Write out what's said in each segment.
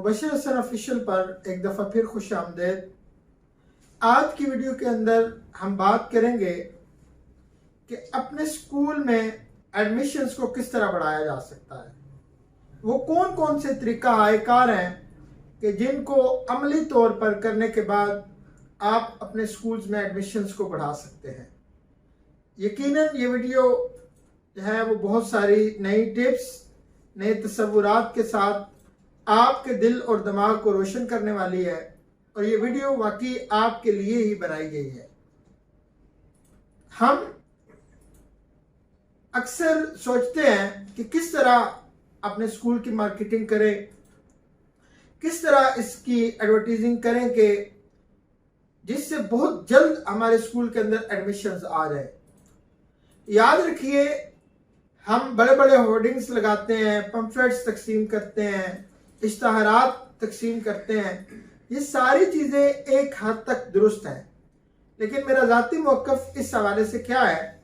Mubashshir Hasan official पर एक दफ़ा फिर खुश आमदेद। आज की वीडियो के अंदर हम बात करेंगे कि अपने स्कूल में एडमिशन्स को किस तरह बढ़ाया जा सकता है। वो कौन कौन से तरीका कार हैं कि जिनको अमली तौर पर करने के बाद आप अपने स्कूल्स में एडमिशन्स को बढ़ा सकते हैं। यकीनन ये वीडियो जो है वो बहुत सारी नई टिप्स, नए तसव्वुरात के साथ आपके दिल और दिमाग को रोशन करने वाली है और ये वीडियो वाकई आपके लिए ही बनाई गई है। हम अक्सर सोचते हैं कि किस तरह अपने स्कूल की मार्केटिंग करें, किस तरह इसकी एडवर्टाइजिंग करें कि जिससे बहुत जल्द हमारे स्कूल के अंदर एडमिशन्स आ जाए। याद रखिए, हम बड़े बड़े होर्डिंग्स लगाते हैं, पम्फलेट्स तकसीम करते हैं, इश्तहारात तकसीम करते हैं। ये सारी चीज़ें एक हद तक दुरुस्त हैं, लेकिन मेरा ज़ाती मौक़िफ़ इस हवाले से क्या है,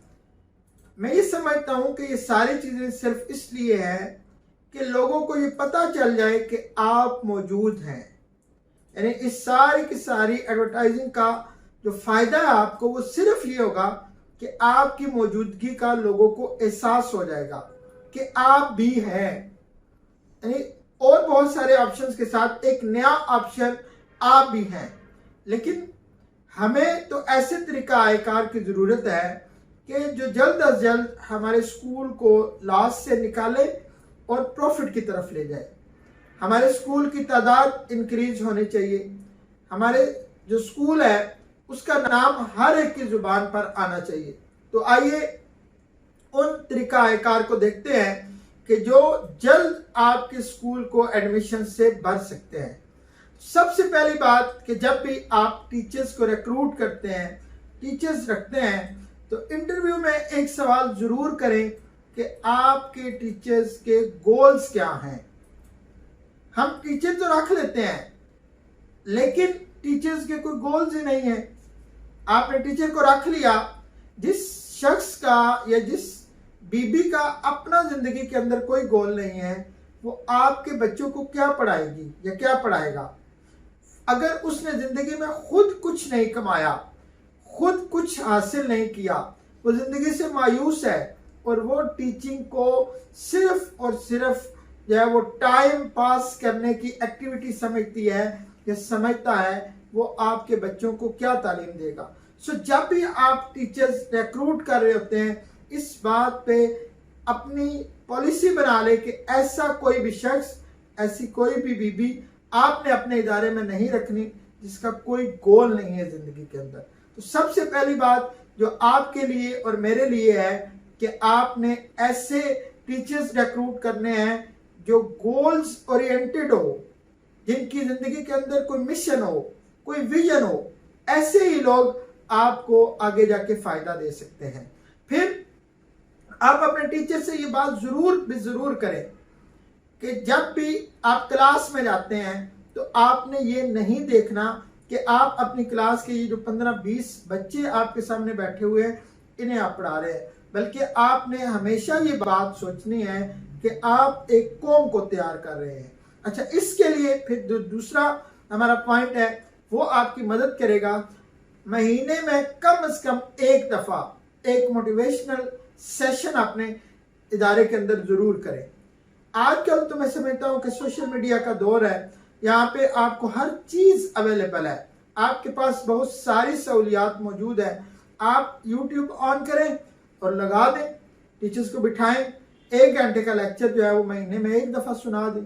मैं ये समझता हूँ कि ये सारी चीज़ें सिर्फ इसलिए हैं कि लोगों को ये पता चल जाए कि आप मौजूद हैं। यानी इस सारी की सारी एडवर्टाइजिंग का जो फ़ायदा है आपको, वो सिर्फ ये होगा कि आपकी मौजूदगी का लोगों को एहसास हो जाएगा कि आप भी हैं। यानी और बहुत सारे ऑप्शंस के साथ एक नया ऑप्शन आप भी हैं। लेकिन हमें तो ऐसे तरीक़ाकार की ज़रूरत है कि जो जल्द अज जल्द हमारे स्कूल को लॉस से निकाले और प्रॉफिट की तरफ ले जाए। हमारे स्कूल की तादाद इंक्रीज होनी चाहिए। हमारे जो स्कूल है उसका नाम हर एक की ज़ुबान पर आना चाहिए। तो आइए उन तरीक़ाकार को देखते हैं कि जो जल्द आपके स्कूल को एडमिशन से भर सकते हैं। सबसे पहली बात कि जब भी आप टीचर्स को रिक्रूट करते हैं, टीचर्स रखते हैं, तो इंटरव्यू में एक सवाल ज़रूर करें कि आपके टीचर्स के गोल्स क्या हैं। हम टीचर तो रख लेते हैं, लेकिन टीचर्स के कोई गोल्स ही नहीं है। आपने टीचर को रख लिया, जिस शख्स का या जिस बीबी का अपना जिंदगी के अंदर कोई गोल नहीं है, वो आपके बच्चों को क्या पढ़ाएगी या क्या पढ़ाएगा। अगर उसने जिंदगी में खुद कुछ नहीं कमाया, खुद कुछ हासिल नहीं किया, वो जिंदगी से मायूस है और वो टीचिंग को सिर्फ और सिर्फ जो है वो टाइम पास करने की एक्टिविटी समझती है या समझता है, वो आपके बच्चों को क्या तालीम देगा। सो जब भी आप टीचर्स रिक्रूट कर रहे होते हैं, इस बात पे अपनी पॉलिसी बना ले कि ऐसा कोई भी शख्स, ऐसी कोई भी बीबी आपने अपने इदारे में नहीं रखनी जिसका कोई गोल नहीं है जिंदगी के अंदर। तो सबसे पहली बात जो आपके लिए और मेरे लिए है कि आपने ऐसे टीचर्स रिक्रूट करने हैं जो गोल्स ओरिएंटेड हो, जिनकी जिंदगी के अंदर कोई मिशन हो, कोई विजन हो। ऐसे ही लोग आपको आगे जाके फायदा दे सकते हैं। फिर आप अपने टीचर से ये बात जरूर करें कि जब भी आप क्लास में जाते हैं तो आपने ये नहीं देखना कि आप अपनी क्लास के ये जो 15-20 बच्चे आपके सामने बैठे हुए हैं, इन्हें आप पढ़ा रहे हैं, बल्कि आपने हमेशा ये बात सोचनी है कि आप एक कौम को तैयार कर रहे हैं। अच्छा, इसके लिए फिर दूसरा हमारा पॉइंट है, वो आपकी मदद करेगा। महीने में कम से कम एक दफ़ा एक मोटिवेशनल सेशन अपने इदारे के अंदर जरूर करें। आजकल तो मैं समझता हूँ कि सोशल मीडिया का दौर है, यहाँ पे आपको हर चीज़ अवेलेबल है, आपके पास बहुत सारी सहूलियात मौजूद है। आप YouTube ऑन करें और लगा दें, टीचर्स को बिठाएं, 1 घंटे का लेक्चर जो है वो महीने में एक दफ़ा सुना दें।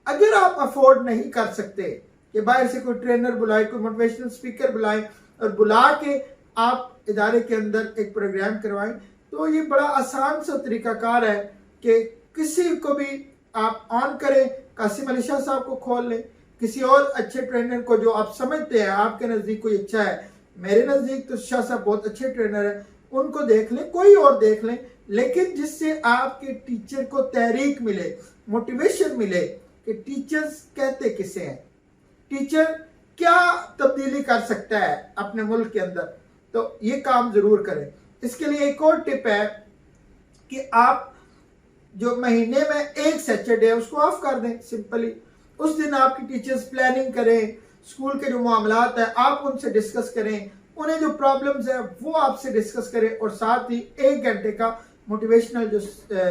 अगर आप अफोर्ड नहीं कर सकते कि बाहर से कोई ट्रेनर बुलाए, कोई मोटिवेशनल स्पीकर बुलाए और बुला के आप इदारे के अंदर एक प्रोग्राम करवाएं, तो ये बड़ा आसान सा तरीकाकार है कि किसी को भी आप ऑन करें, कासिम अली शाह साहब को खोल लें, किसी और अच्छे ट्रेनर को जो आप समझते हैं आपके नज़दीक कोई अच्छा है। मेरे नज़दीक तो शाह साहब बहुत अच्छे ट्रेनर हैं, उनको देख लें, कोई और देख लें, लेकिन जिससे आपके टीचर को तहरीक मिले, मोटिवेशन मिले कि टीचर्स कहते किसे हैं, टीचर क्या तब्दीली कर सकता है अपने मुल्क के अंदर। तो ये काम ज़रूर करें। इसके लिए एक और टिप है कि आप जो महीने में एक सैटरडे है उसको ऑफ कर दें सिंपली। उस दिन आपकी टीचर्स प्लानिंग करें, स्कूल के जो मामलात है आप उनसे डिस्कस करें, उन्हें जो प्रॉब्लम्स है वो आपसे डिस्कस करें, और साथ ही 1 घंटे का मोटिवेशनल जो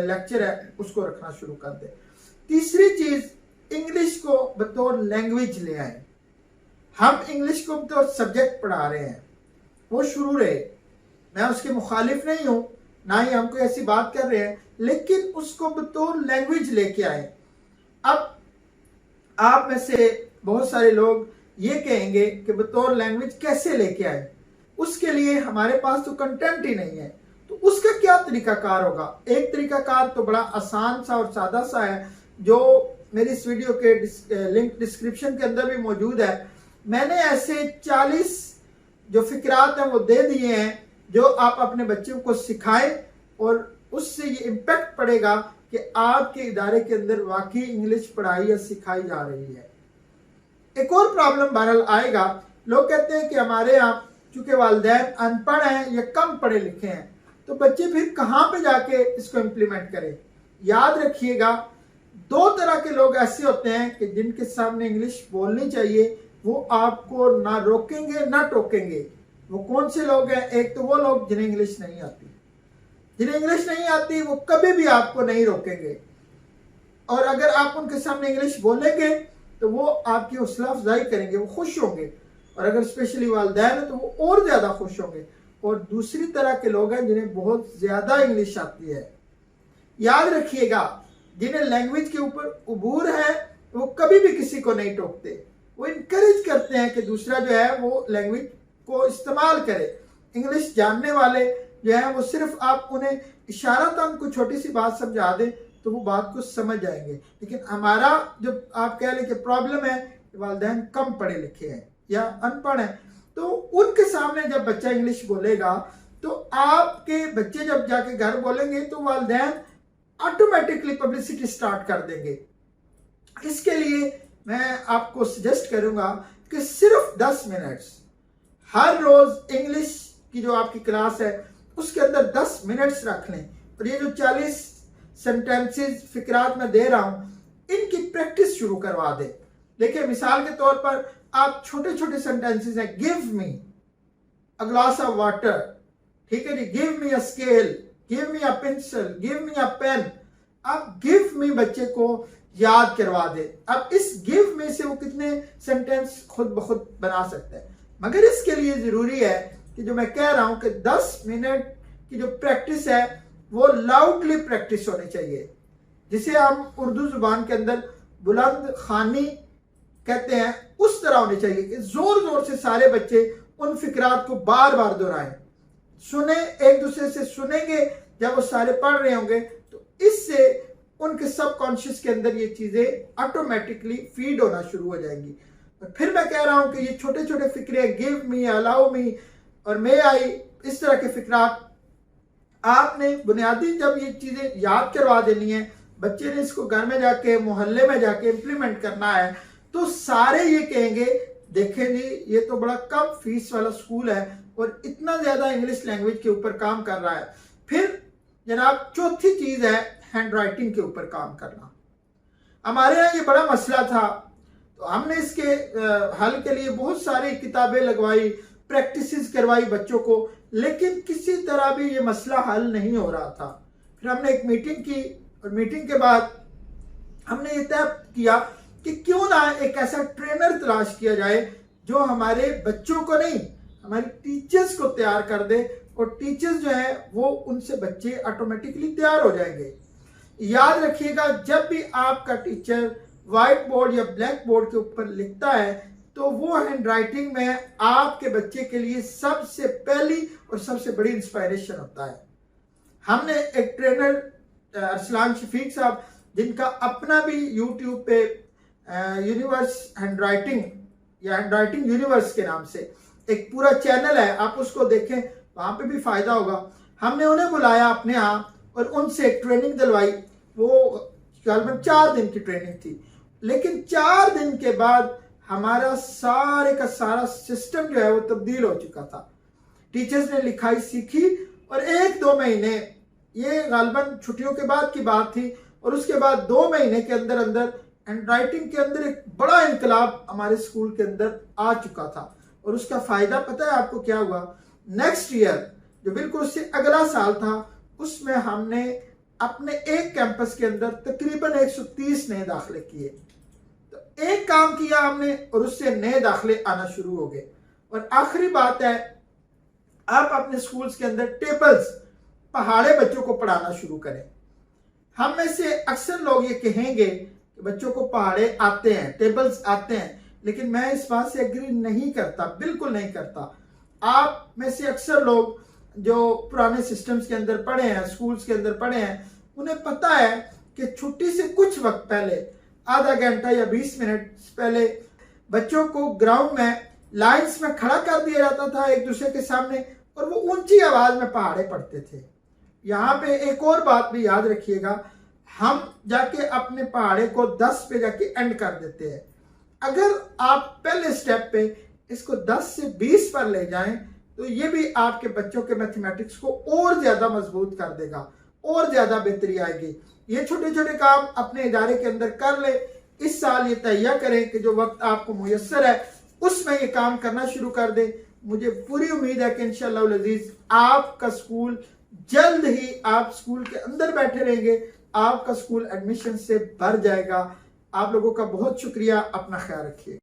लेक्चर है उसको रखना शुरू कर दें। तीसरी चीज, इंग्लिश को बतौर लैंग्वेज ले आए। हम इंग्लिश को बतौर सब्जेक्ट पढ़ा रहे हैं, वो शुरू रहे, मैं उसके मुखालिफ नहीं हूं, ना ही हम कोई ऐसी बात कर रहे हैं, लेकिन उसको बतौर लैंग्वेज लेके आए। अब आप में से बहुत सारे लोग ये कहेंगे कि बतौर लैंग्वेज कैसे लेके आए, उसके लिए हमारे पास तो कंटेंट ही नहीं है, तो उसका क्या तरीकाकार होगा। एक तरीकाकार तो बड़ा आसान सा और सादा सा है, जो मेरी इस वीडियो के लिंक डिस्क्रिप्शन के अंदर भी मौजूद है। मैंने ऐसे 40 जो फिक्रात हैं वो दे दिए हैं, जो आप अपने बच्चों को सिखाएं, और उससे ये इम्पैक्ट पड़ेगा कि आपके इदारे के अंदर वाकई इंग्लिश पढ़ाई या सिखाई जा रही है। एक और प्रॉब्लम बहरहाल आएगा, लोग कहते हैं कि हमारे यहाँ चूंकि वालिदैन अनपढ़ हैं या कम पढ़े लिखे हैं, तो बच्चे फिर कहाँ पे जाके इसको इम्प्लीमेंट करें। याद रखिएगा, 2 तरह के लोग ऐसे होते हैं कि जिनके सामने इंग्लिश बोलनी चाहिए, वो आपको ना रोकेंगे ना टोकेंगे। वो कौन से लोग हैं? एक तो वो लोग जिन्हें इंग्लिश नहीं आती, जिन्हें इंग्लिश नहीं आती वो कभी भी आपको नहीं रोकेंगे, और अगर आप उनके सामने इंग्लिश बोलेंगे तो वो आपकी हौसला अफजाई करेंगे, वो खुश होंगे, और अगर स्पेशली वालिदैन है तो वो और ज्यादा खुश होंगे। और दूसरी तरह के लोग हैं जिन्हें बहुत ज्यादा इंग्लिश आती है। याद रखिएगा, जिन्हें लैंग्वेज के ऊपर उबूर है वो कभी भी किसी को नहीं टोकते, वो इनकरेज करते हैं कि दूसरा जो है वो लैंग्वेज को इस्तेमाल करे। इंग्लिश जानने वाले जो है वो सिर्फ आप उन्हें इशारतन कोई छोटी सी बात समझा दें तो वो बात को समझ जाएंगे। लेकिन हमारा जो आप कह लें कि प्रॉब्लम है, वालिदैन कम पढ़े लिखे हैं या अनपढ़ हैं, तो उनके सामने जब बच्चा इंग्लिश बोलेगा तो आपके बच्चे जब जाके घर बोलेंगे तो वालिदैन ऑटोमेटिकली पब्लिसिटी स्टार्ट कर देंगे। इसके लिए मैं आपको सजेस्ट करूंगा कि सिर्फ 10 मिनट्स हर रोज इंग्लिश की जो आपकी क्लास है उसके अंदर 10 मिनट्स रख लें, और ये जो 40 सेंटेंसेस फिक्रात में दे रहा हूं इनकी प्रैक्टिस शुरू करवा दें। देखिए, मिसाल के तौर पर आप छोटे छोटे सेंटेंसेस हैं, give me a glass of water, ठीक है जी, give me a scale, give me a pencil, give me a pen. आप गिव मी बच्चे को याद करवा दे। अब इस गिव मी से वो कितने सेंटेंस खुद ब खुद बना सकते हैं, मगर इसके लिए जरूरी है कि जो मैं कह रहा हूं कि 10 मिनट की जो प्रैक्टिस है वो लाउडली प्रैक्टिस होनी चाहिए, जिसे हम उर्दू जुबान के अंदर बुलंद खानी कहते हैं, उस तरह होनी चाहिए कि जोर जोर से सारे बच्चे उन फिक्रात को बार बार दोहराएं, सुने, एक दूसरे से सुनेंगे। जब वो सारे पढ़ रहे होंगे तो इससे उनके सबकॉन्शियस के अंदर ये चीजें ऑटोमेटिकली फीड होना शुरू हो जाएंगी। और फिर मैं कह रहा हूं कि ये छोटे छोटे फिक्रे, गिव मी, अलाउ मी और मे आई, इस तरह के फिक्रात आपने बुनियादी जब ये चीजें याद करवा देनी है, बच्चे ने इसको घर में जाके, मोहल्ले में जाके इम्प्लीमेंट करना है, तो सारे ये कहेंगे, देखें जी ये तो बड़ा कम फीस वाला स्कूल है और इतना ज्यादा इंग्लिश लैंग्वेज के ऊपर काम कर रहा है। फिर जनाब चौथी चीज है हैंड राइटिंग के ऊपर काम करना। हमारे यहाँ ये बड़ा मसला था, तो हमने इसके हल के लिए बहुत सारी किताबें लगवाई, प्रैक्टिसेस करवाई बच्चों को, लेकिन किसी तरह भी ये मसला हल नहीं हो रहा था। फिर हमने एक मीटिंग की, और मीटिंग के बाद हमने ये तय किया कि क्यों ना एक ऐसा ट्रेनर तलाश किया जाए जो हमारे बच्चों को नहीं, हमारी टीचर्स को तैयार कर दे, और टीचर्स जो है वो उनसे बच्चे ऑटोमेटिकली तैयार हो जाएंगे। याद रखिएगा, जब भी आपका टीचर व्हाइट बोर्ड या ब्लैक बोर्ड के ऊपर लिखता है तो वो हैंड राइटिंग में आपके बच्चे के लिए सबसे पहली और सबसे बड़ी इंस्पायरेशन होता है। हमने एक ट्रेनर अरसलान शफीक साहब, जिनका अपना भी यूट्यूब पे यूनिवर्स हैंड राइटिंग या हैंड राइटिंग यूनिवर्स के नाम से एक पूरा चैनल है, आप उसको देखें, वहां पे भी फायदा होगा। हमने उन्हें बुलाया अपने यहाँ और उनसे एक ट्रेनिंग दिलवाई। वो तकरीबन 4 दिन की ट्रेनिंग थी, लेकिन 4 दिन के बाद हमारा सारे का सारा सिस्टम जो है वो तब्दील हो चुका था। टीचर्स ने लिखाई सीखी, और 1-2 महीने, ये गालबन छुट्टियों के बाद की बात थी, और उसके बाद 2 महीने के अंदर अंदर एंड राइटिंग के अंदर एक बड़ा इनकलाब हमारे स्कूल के अंदर आ चुका था। और उसका फायदा पता है आपको क्या हुआ? नेक्स्ट ईयर जो बिल्कुल उससे अगला साल था, उसमें हमने अपने एक कैंपस के अंदर तकरीबन 130 नए दाखिले किए। तो एक काम किया हमने और उससे नए दाखिले आना शुरू हो गए। और आखिरी बात है, आप अपने स्कूल्स के अंदर टेबल्स, पहाड़े बच्चों को पढ़ाना शुरू करें। हम में से अक्सर लोग ये कहेंगे कि बच्चों को पहाड़े आते हैं, टेबल्स आते हैं, लेकिन मैं इस बात से एग्री नहीं करता, बिल्कुल नहीं करता। आप में से अक्सर लोग जो पुराने सिस्टम्स के अंदर पढ़े हैं, स्कूल्स के अंदर पढ़े हैं, उन्हें पता है कि छुट्टी से कुछ वक्त पहले, आधा घंटा या 20 मिनट पहले, बच्चों को ग्राउंड में लाइंस में खड़ा कर दिया जाता था एक दूसरे के सामने, और वो ऊंची आवाज में पहाड़े पढ़ते थे। यहाँ पे एक और बात भी याद रखिएगा, हम जाके अपने पहाड़े को 10 पे जाके एंड कर देते हैं। अगर आप पहले स्टेप पे इसको 10 से 20 पर ले जाएं, तो ये भी आपके बच्चों के मैथमेटिक्स को और ज्यादा मजबूत कर देगा, और ज्यादा बेहतरी आएगी। ये छोटे छोटे काम अपने इदारे के अंदर कर ले। इस साल ये तैयार करें कि जो वक्त आपको मुयस्सर है उसमें ये काम करना शुरू कर दे। मुझे पूरी उम्मीद है कि इंशाअल्लाह अज़ीज आपका स्कूल जल्द ही, आप स्कूल के अंदर बैठे रहेंगे, आपका स्कूल एडमिशन से भर जाएगा। आप लोगों का बहुत शुक्रिया, अपना ख्याल रखिए।